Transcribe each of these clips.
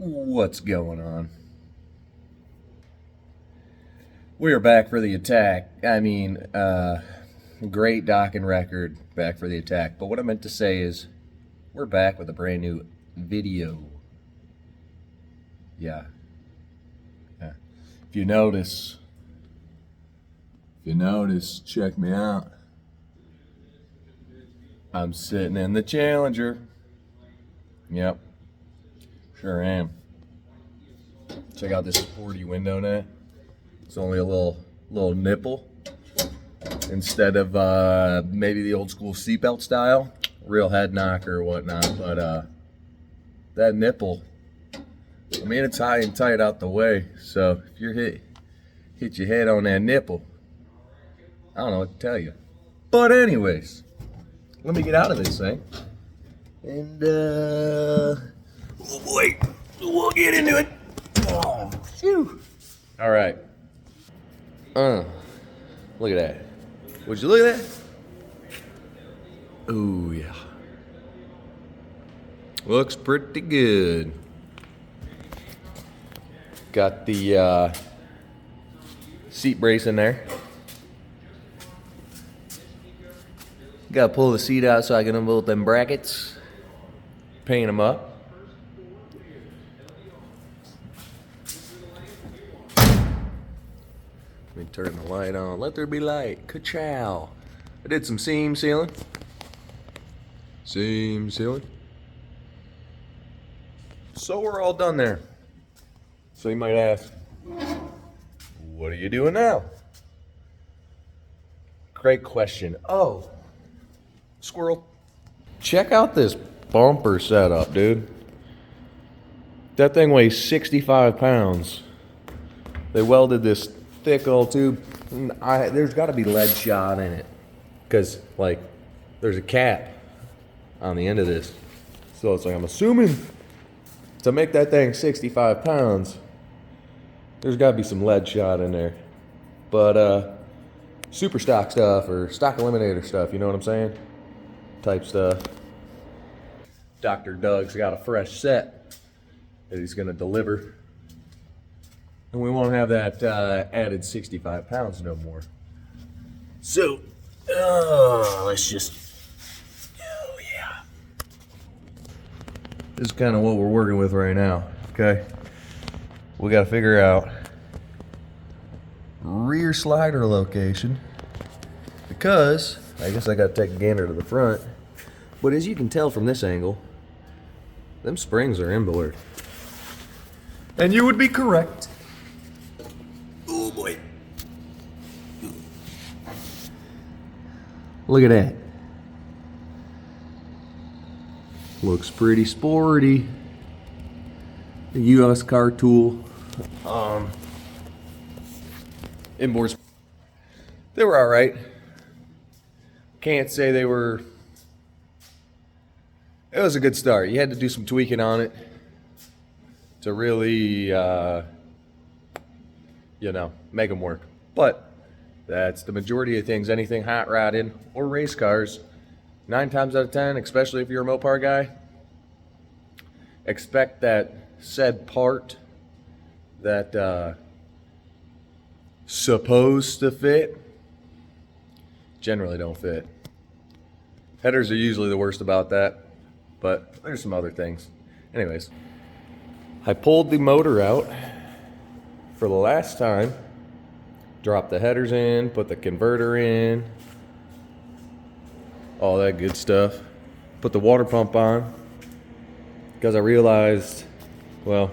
What's going on? We are back for the attack. Great docking record, back for the attack. But what I meant to say is, we're back with a brand new video. Yeah. If you notice, check me out. I'm sitting in the Challenger. Yep. Sure am. Check out this sporty window net. It's only a little nipple instead of maybe the old school seatbelt style, real head knocker or whatnot. But that nipple, I mean, it's high and tight out the way. So if you're hit your head on that nipple, I don't know what to tell you. But anyways, let me get out of this thing, and oh boy, we'll get into it. Oh, phew. All right. Look at that. Would you look at that? Oh yeah. Looks pretty good. Got the seat brace in there. Gotta pull the seat out so I can unbolt them brackets. Paint them up. Let me turn the light on. Let there be light. Ka-chow. I did some seam sealing. So we're all done there. So you might ask, what are you doing now? Great question. Oh, squirrel. Check out this bumper setup, dude. That thing weighs 65 pounds. They welded this thick old tube. There's got to be lead shot in it, because like there's a cap on the end of this. So it's like, I'm assuming to make that thing 65 pounds, there's got to be some lead shot in there. But super stock stuff or stock eliminator stuff, you know what I'm saying? Type stuff. Dr. Doug's got a fresh set that he's going to deliver. And we won't have that added 65 pounds no more. So, let's just, oh yeah. This is kind of what we're working with right now, okay? We got to figure out rear slider location, because I guess I got to take a gander to the front. But as you can tell from this angle, them springs are inboard. And you would be correct. Oh boy. Look at that. Looks pretty sporty. The US car tool. Inboards. They were alright. Can't say they were. It was a good start. You had to do some tweaking on it to really, make them work. But that's the majority of things. Anything hot rodding or race cars, 9 times out of 10, especially if you're a Mopar guy, expect that said part that supposed to fit generally don't fit. Headers are usually the worst about that, but there's some other things. Anyways, I pulled the motor out for the last time, dropped the headers in, put the converter in, all that good stuff. Put the water pump on, because I realized, well,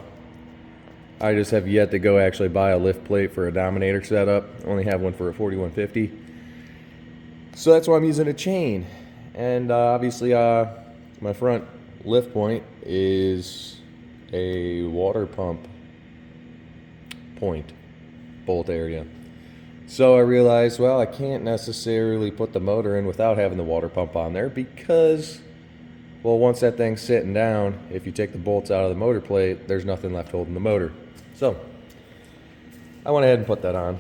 I just have yet to go actually buy a lift plate for a Dominator setup. I only have one for a 4150. So that's why I'm using a chain. And obviously my front lift point is a water pump point, bolt area. So I realized, well, I can't necessarily put the motor in without having the water pump on there, because, well, once that thing's sitting down, if you take the bolts out of the motor plate, there's nothing left holding the motor. So I went ahead and put that on.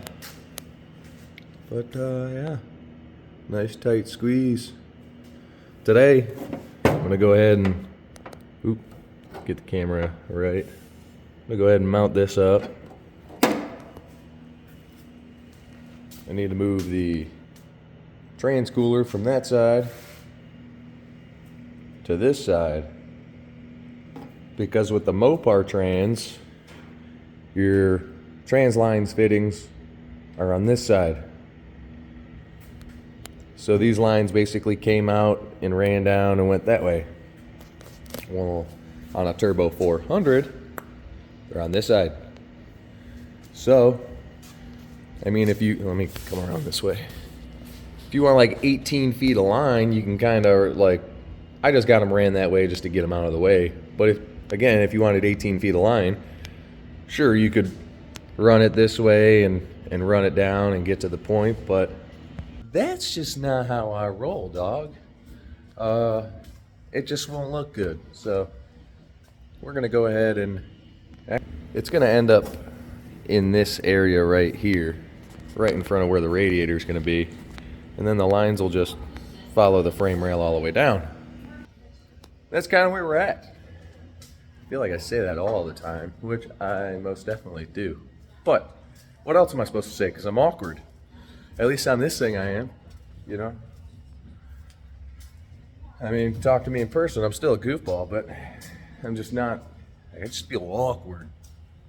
But yeah, nice tight squeeze. Today, I'm gonna go ahead and get the camera right. gonna go ahead and mount this up. I need to move the trans cooler from that side to this side, because with the Mopar trans, your trans lines fittings are on this side. So these lines basically came out and ran down and went that way. Well, on a Turbo 400, they're on this side. So, I mean, if you, let me come around this way. If you want like 18 feet of line, you can kind of like, I just got them ran that way just to get them out of the way. But if, again, if you wanted 18 feet of line, sure, you could run it this way and run it down and get to the point, but that's just not how I roll, dog. It just won't look good. So we're gonna go ahead and, it's gonna end up in this area right here, right in front of where the radiator is gonna be. And then the lines will just follow the frame rail all the way down. That's kind of where we're at. I feel like I say that all the time, which I most definitely do. But what else am I supposed to say? Because I'm awkward. At least on this thing I am, you know? I mean, talk to me in person, I'm still a goofball, but I'm just not, I just feel awkward.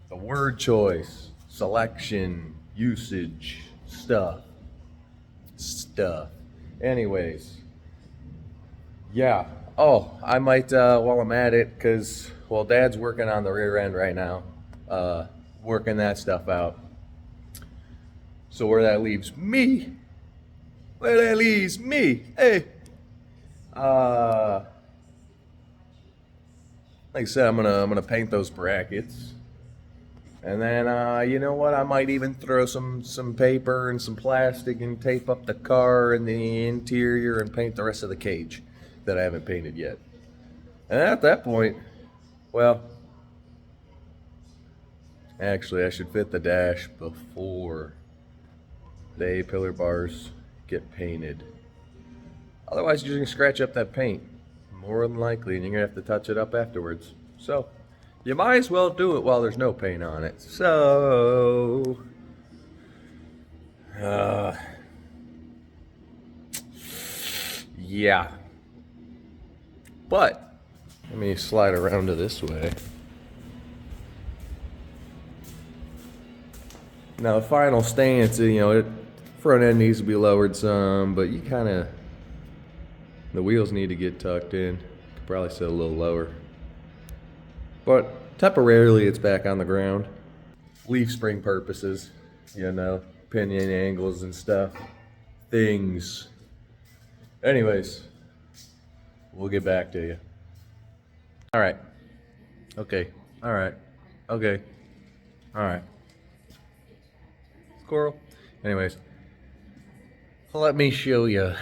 The word choice, selection, usage, stuff. Anyways, yeah. Oh, I might, while I'm at it, because, well, Dad's working on the rear end right now, working that stuff out. So where that leaves me, hey. Like I said, I'm gonna paint those brackets, and then you know what? I might even throw some paper and some plastic and tape up the car and the interior and paint the rest of the cage that I haven't painted yet. And at that point, well, actually, I should fit the dash before the A-pillar bars get painted. Otherwise, you're just gonna scratch up that paint, more than likely, and you're gonna have to touch it up afterwards. So, you might as well do it while there's no paint on it. So, yeah. But, let me slide around to this way. Now, the final stance, you know, front end needs to be lowered some, but you kind of, the wheels need to get tucked in. Could probably sit a little lower. But temporarily it's back on the ground. Leaf spring purposes, you know, pinion angles and stuff. Things. Anyways, we'll get back to you. All right. Okay. All right. Okay. All right. Squirrel. Anyways, let me show you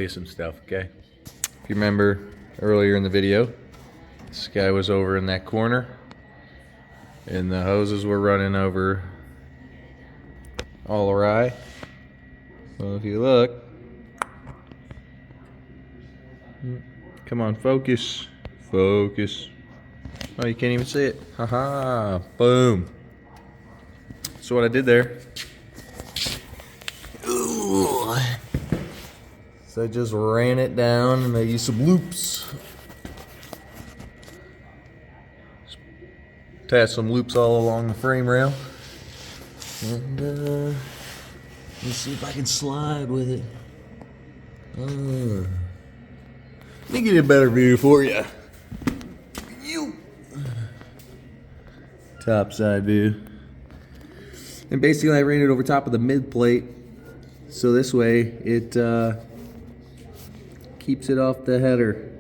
some stuff, okay? If you remember earlier in the video, this guy was over in that corner and the hoses were running over all awry. Well, if you look, come on, focus. Oh, you can't even see it. Haha, boom. So what I did there, so I just ran it down and I used some loops. Attached some loops all along the frame rail. And let's see if I can slide with it. Let me get a better view for you. Top side view. And basically I ran it over top of the mid plate. So this way it keeps it off the header.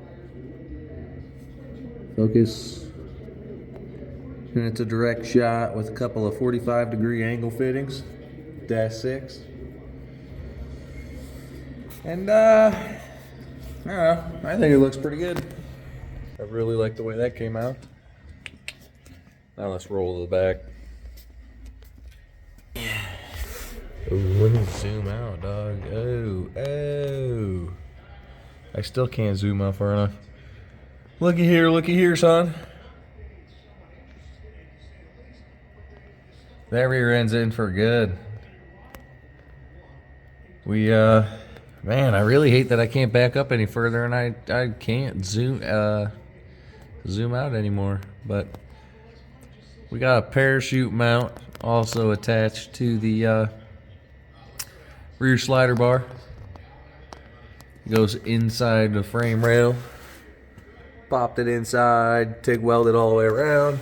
Focus. And it's a direct shot with a couple of 45-degree angle fittings. Dash 6. And I don't know, I think it looks pretty good. I really like the way that came out. Now let's roll to the back. Oh, let me zoom out, dog. Oh. I still can't zoom out far enough. Looky here, son. That rear end's in for good. We, man, I really hate that I can't back up any further and I can't zoom out anymore. But we got a parachute mount also attached to the rear slider bar. It goes inside the frame rail. Popped it inside, TIG welded all the way around.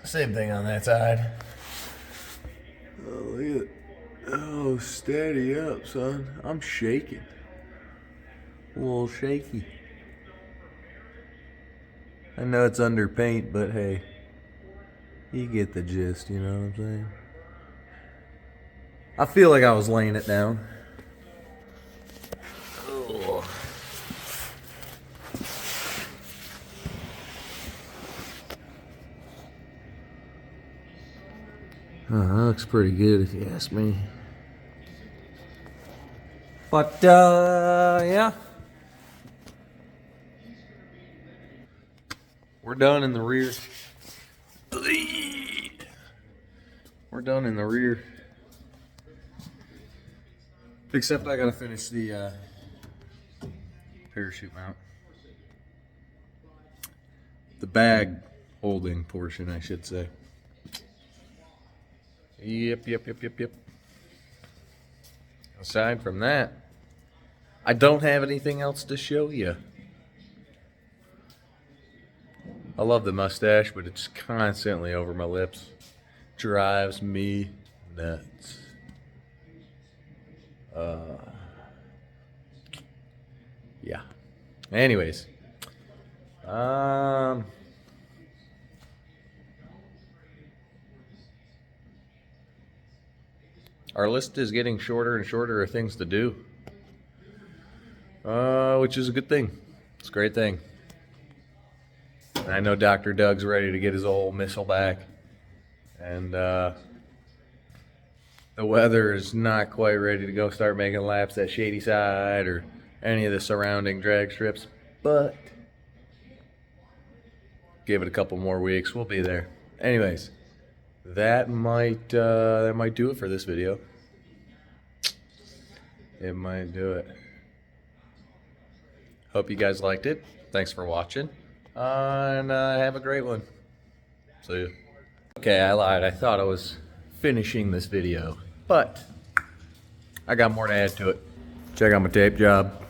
Same thing on that side. Oh, look at it. Oh, steady up, son. I'm shaking. A little shaky. I know it's under paint, but hey, you get the gist, you know what I'm saying? I feel like I was laying it down. Oh. That looks pretty good if you ask me. But, yeah. We're done in the rear. We're done in the rear. Except I gotta finish the parachute mount. The bag holding portion, I should say. Yep. Aside from that, I don't have anything else to show you. I love the mustache, but it's constantly over my lips. Drives me nuts. Yeah. Anyways. Our list is getting shorter and shorter of things to do. Which is a good thing. It's a great thing. I know Dr. Doug's ready to get his old missile back. And the weather is not quite ready to go start making laps at Shady Side or any of the surrounding drag strips. But give it a couple more weeks, we'll be there. Anyways, that might do it for this video. It might do it. Hope you guys liked it. Thanks for watching. And have a great one. See ya. Okay, I lied. I thought I was finishing this video, but I got more to add to it. Check out my tape job.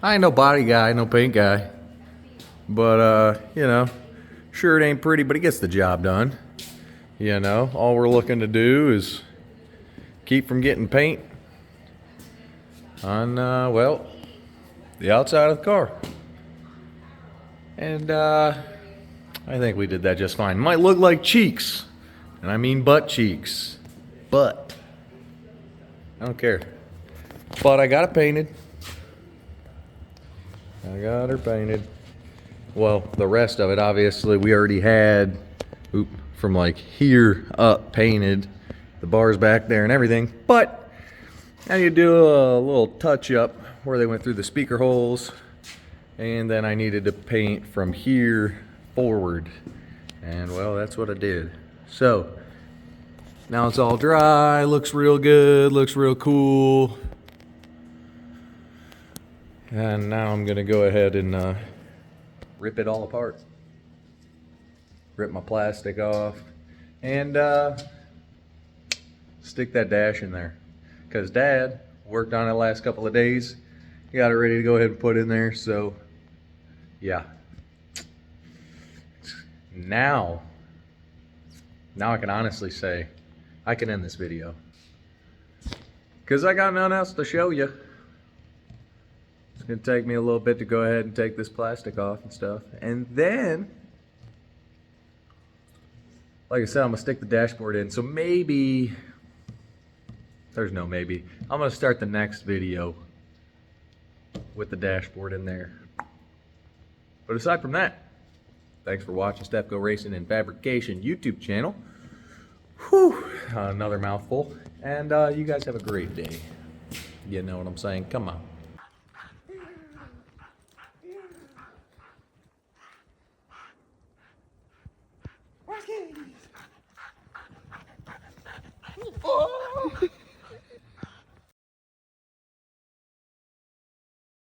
I ain't no body guy, no paint guy. But, you know, sure it ain't pretty, but it gets the job done. You know, all we're looking to do is keep from getting paint on, well, the outside of the car. And, I think we did that just fine. Might look like cheeks, and I mean butt cheeks. But I don't care. But I got it painted. I got her painted. Well, the rest of it, obviously, we already had, from like here up painted. The bars back there and everything. But now you do a little touch up where they went through the speaker holes. And then I needed to paint from here forward. And well, that's what I did. So now it's all dry, looks real good, looks real cool. And now I'm gonna go ahead and rip it all apart. Rip my plastic off and stick that dash in there. Because Dad worked on it the last couple of days. He got it ready to go ahead and put in there, so yeah. Now I can honestly say I can end this video. Because I got nothing else to show you. It's going to take me a little bit to go ahead and take this plastic off and stuff. And then, like I said, I'm going to stick the dashboard in. So maybe, there's no maybe. I'm going to start the next video with the dashboard in there. But aside from that, thanks for watching Stefco Racing and Fabrication YouTube channel. Whew, another mouthful. And you guys have a great day. You know what I'm saying? Come on. candies.